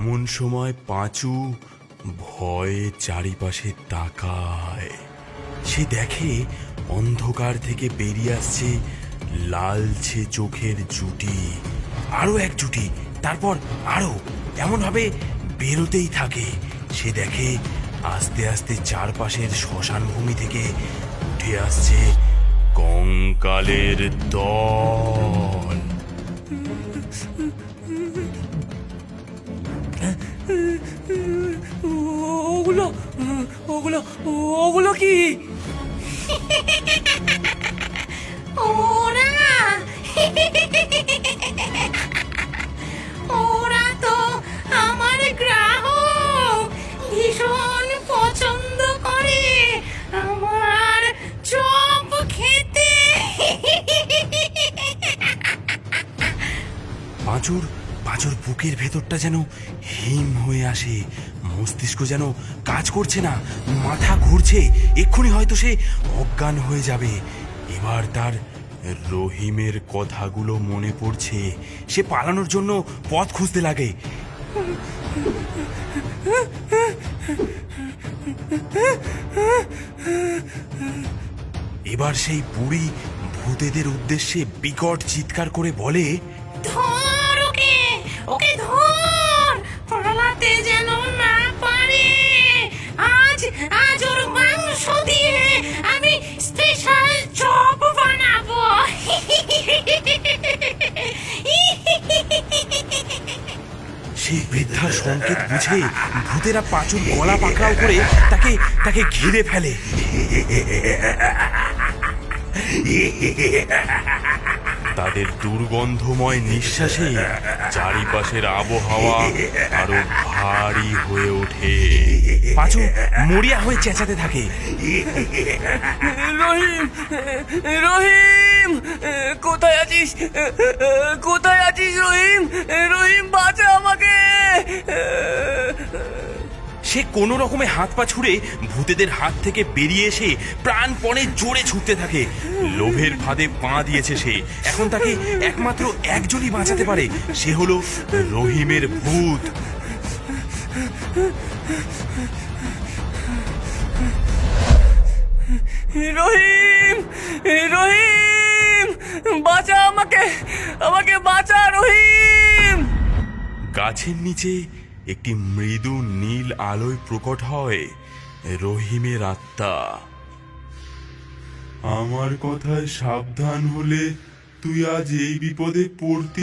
এমন সময় পাঁচু ভয়ে চারিপাশে তাকায়। সে দেখে অন্ধকার থেকে বেরিয়ে আসছে লালচে চোখের জুটি, আরো এক জুটি, তারপর আরো, এমন ভাবে বেরোতেই থাকে। সে দেখে আস্তে আস্তে চারপাশের শ্মশান ভূমি থেকে উঠে আসছে কঙ্কালের দল। ওগুলো ওগুলো ওগুলো কি? ওরা ওরা তো আমার গ্রাহক, ভীষণ পছন্দ করে আমার চপ খেতে। পাঁচুর বুকের ভেতরটা যেন হিম হয়ে আসে, মস্তিষ্ক যেন কাজ করছে না, মাথা ঘুরছে, এক্ষুনি হয়তো সে অজ্ঞান হয়ে যাবে। এবার তার রহিমের কথাগুলো মনে পড়ছে। সে পালানোর জন্য পথ খুঁজতে লাগে। এবার সেই বুড়ি ভূতেদের উদ্দেশ্যে বিকট চিৎকার করে বলে, ধর ওকে, ওকে ধর, পালাতে যেন না পারে। আজ আজ ওর মাংস দিয়ে আমি স্পেশাল চপ বানাবো। সেই বৃদ্ধার সংকেত বুঝে ভূতেরা পাঁচুর গলা পাকড়াও করে তাকে তাকে ঘিরে ফেলে। তাদের দুর্গন্ধময় নিঃশ্বাসে চারিপাশের আবহাওয়া আরো ভারী হয়ে ওঠে। পাঁচু মরিয়া হয়ে চেঁচাতে থাকে, রহিম, রহিম, কোথায় আছিস? কোথায় আছিস রহিম? রহিম, বাঁচা আমাকে। সে কোনো রকমে হাত পা ছুড়ে ভূতেদের হাত থেকে বেরিয়ে এসে প্রাণপণে জোরে ছুটতে থাকে। লোভের ফাঁদে পা দিয়েছে সে। এখন তাকে একমাত্র একজনই বাঁচাতে পারে, সে হলো রহিমের ভূত। রহিম, রহিম, বাঁচা আমাকে, আমাকে বাঁচা রহিম। গাছের নিচে একটি মৃদু নীল আলোয় প্রকট হয় রহিমের আত্মা। আমার কথায় সাবধান হলে তুই আজ এই বিপদে পড়তি।